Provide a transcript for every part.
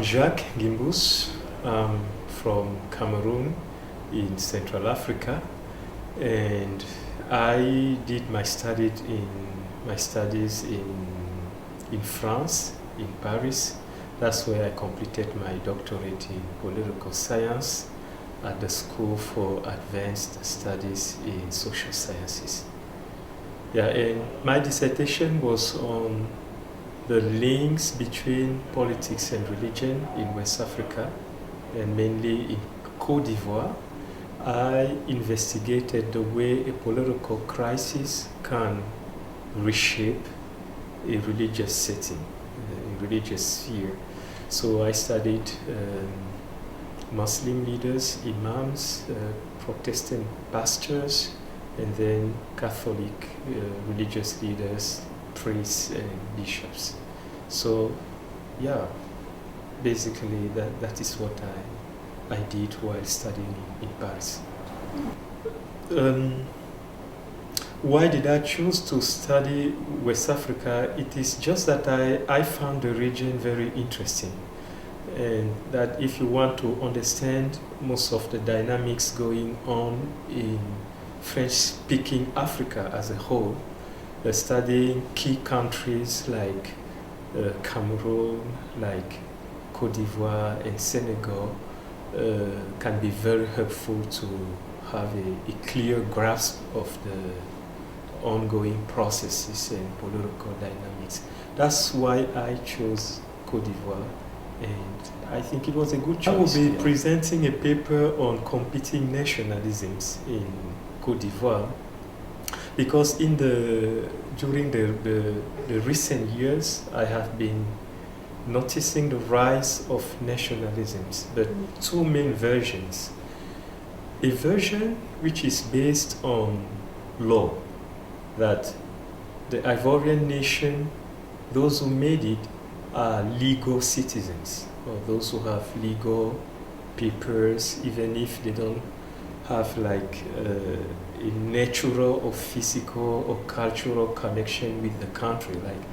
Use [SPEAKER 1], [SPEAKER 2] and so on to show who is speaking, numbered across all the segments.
[SPEAKER 1] I'm Jacques Ngimbous. I'm from Cameroon in Central Africa, and I did my studies in France, in Paris. That's where I completed my doctorate in political science at the School for Advanced Studies in Social Sciences. Yeah, and my dissertation was on the links between politics and religion in West Africa, and mainly in Côte d'Ivoire. I investigated the way a political crisis can reshape a religious setting, a religious sphere. So I studied Muslim leaders, imams, Protestant pastors, and then Catholic religious leaders, priests and bishops. So yeah, basically that is what I did while studying in Paris. Why did I choose to study West Africa? It is just that I found the region very interesting, and that if you want to understand most of the dynamics going on in French-speaking Africa as a whole, studying key countries like Cameroon, like Côte d'Ivoire and Senegal can be very helpful to have a clear grasp of the ongoing processes and political dynamics. That's why I chose Côte d'Ivoire, and I think it was a good choice. I will be presenting a paper on competing nationalisms in Côte d'Ivoire, because during the recent years I have been noticing the rise of nationalisms, but two main versions. A version which is based on law, that the Ivorian nation, those who made it, are legal citizens, or those who have legal papers, even if they don't have like a natural or physical or cultural connection with the country, like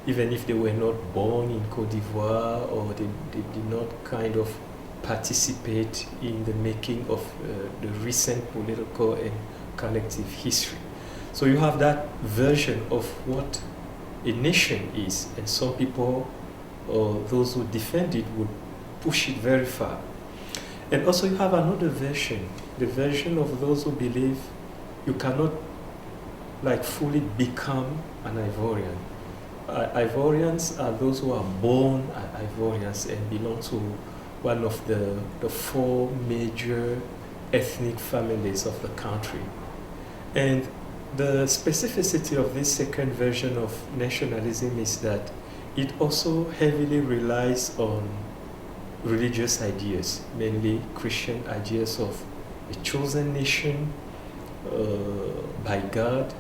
[SPEAKER 1] even if they were not born in Côte d'Ivoire, or they did not kind of participate in the making of the recent political and collective history. So you have that version of what a nation is, and some people, or those who defend it, would push it very far. And also you have another version, the version of those who believe you cannot like fully become an Ivorian. Ivorians are those who are born Ivorians and belong to one of the four major ethnic families of the country. And the specificity of this second version of nationalism is that it also heavily relies on religious ideas, mainly Christian ideas of a chosen nation by God,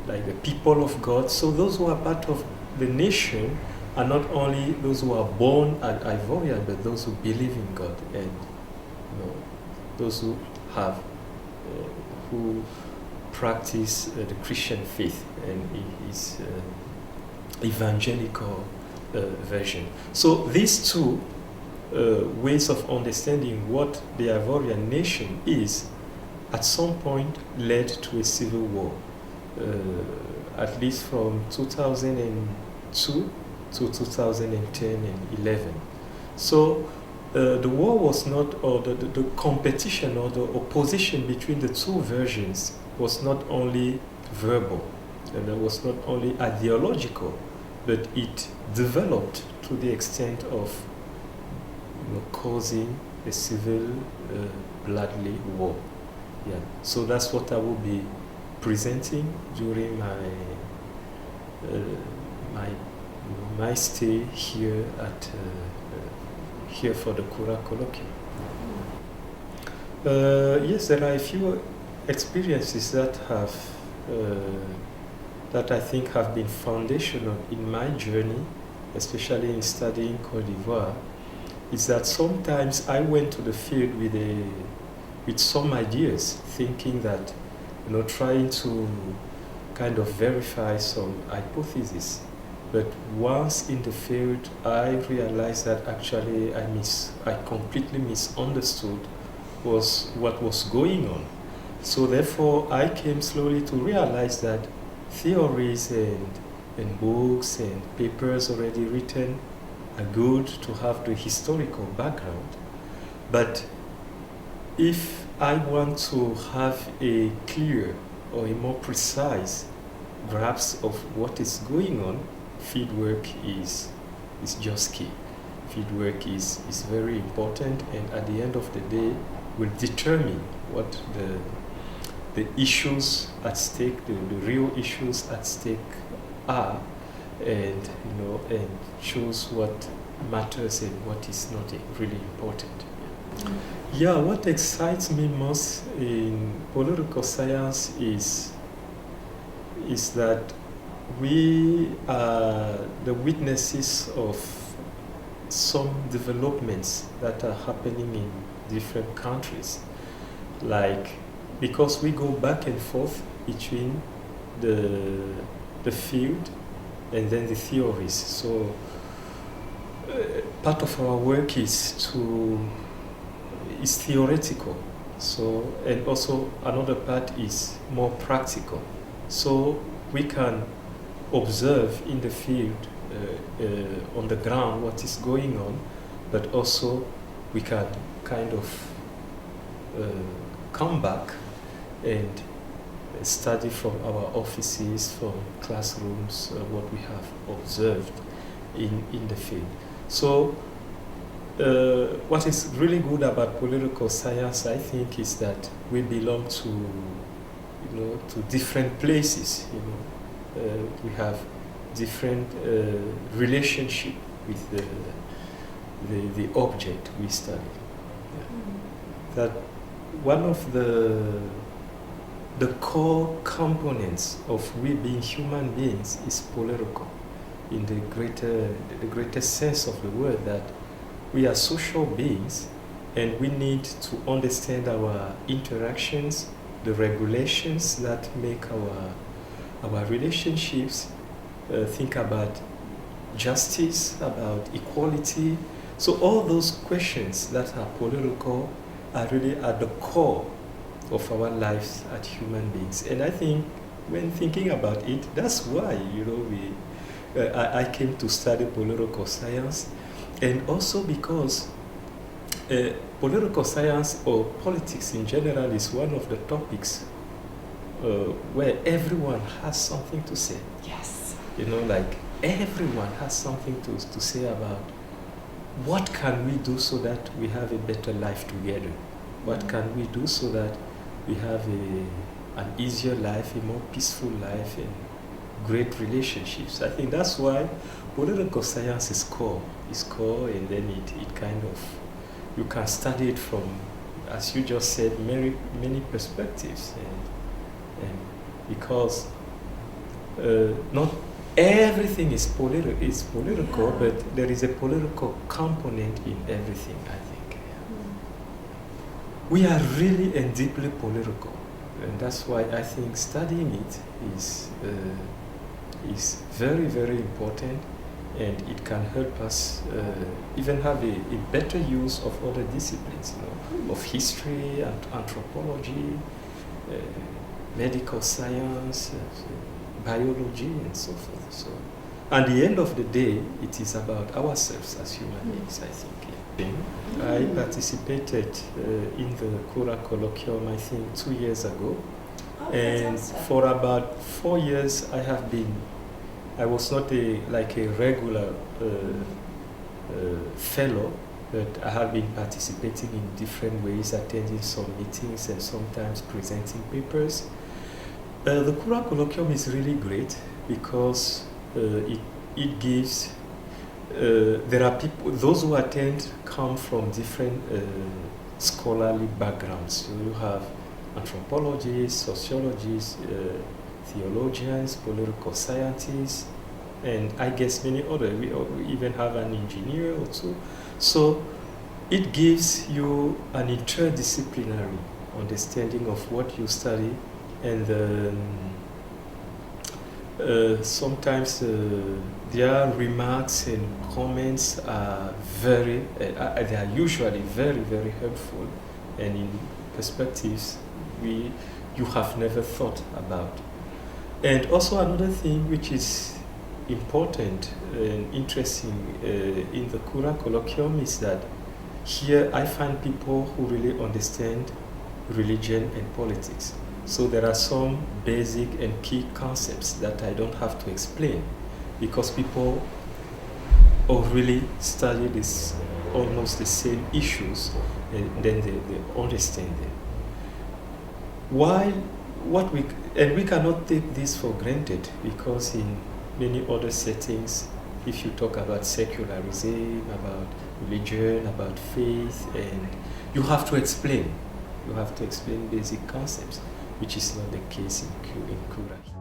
[SPEAKER 1] like the people of God. So those who are part of the nation are not only those who are born Ivorian, but those who believe in God, and those who have who practice the Christian faith, and is Evangelical version. So these two ways of understanding what the Ivorian nation is, at some point led to a civil war, at least from 2002 to 2010 and 11. So the war was not, or the competition or the opposition between the two versions was not only verbal, and it was not only ideological, but it developed to the extent of causing a civil bloody war. Yeah. So that's what I will be presenting during my stay here at here for the CURA colloquium. Yes, there are a few experiences that have that I think have been foundational in my journey, especially in studying Côte d'Ivoire. Is that sometimes I went to the field with some ideas, thinking that, trying to kind of verify some hypothesis. But once in the field, I realized that actually I completely misunderstood what was going on. So therefore, I came slowly to realize that theories and books and papers already written are good to have the historical background. But if I want to have a clear or a more precise grasp of what is going on, fieldwork is just key. Fieldwork is very important, and at the end of the day will determine what the issues at stake, the real issues at stake are, and and shows what matters and what is not really important. Yeah, what excites me most in political science is that we are the witnesses of some developments that are happening in different countries. Like, because we go back and forth between the field and then the theories. So part of our work is theoretical. So, and also another part is more practical. So we can observe in the field, on the ground, what is going on, but also we can kind of come back and study from our offices, from classrooms, what we have observed in the field. So what is really good about political science, I think, is that we belong to different places. We have different relationship with the object we study. Yeah. That one of the core components of we being human beings is political, in the greater sense of the word, that we are social beings and we need to understand our interactions, the regulations that make our relationships, think about justice, about equality. So all those questions that are political are really at the core of our lives as human beings. And I think when thinking about it, that's why I came to study political science, and also because political science or politics in general is one of the topics where everyone has something to say.
[SPEAKER 2] Yes.
[SPEAKER 1] Like everyone has something to say about what can we do so that we have a better life together? What can we do so that we have an easier life, a more peaceful life, and great relationships? I think that's why political science is core. It's core, and then it kind of, you can study it from, as you just said, many perspectives, and because not everything is political,
[SPEAKER 2] Yeah.
[SPEAKER 1] but there is a political component in everything, I think. We are really and deeply political, and that's why I think studying it is very, very important, and it can help us even have a better use of other disciplines, of history and anthropology, medical science, biology, and so forth. So, at the end of the day, it is about ourselves as human beings, I think. I participated in the CURA colloquium, I think, 2 years ago.
[SPEAKER 2] Oh,
[SPEAKER 1] and
[SPEAKER 2] fantastic.
[SPEAKER 1] for about 4 years, I was not a regular fellow, but I have been participating in different ways, attending some meetings and sometimes presenting papers. The CURA colloquium is really great because it gives, there are people, those who attend come from different scholarly backgrounds. So you have anthropologists, sociologists, theologians, political scientists, and I guess many others. We even have an engineer or two. So it gives you an interdisciplinary understanding of what you study, and Sometimes their remarks and comments are they are usually very, very helpful, and in perspectives you have never thought about. And also another thing which is important and interesting in the CURA colloquium is that here I find people who really understand religion and politics. So there are some basic and key concepts that I don't have to explain, because people really study this almost the same issues, and then they understand them. We cannot take this for granted, because in many other settings, if you talk about secularism, about religion, about faith, and you have to explain basic concepts, which is not the case in CURA.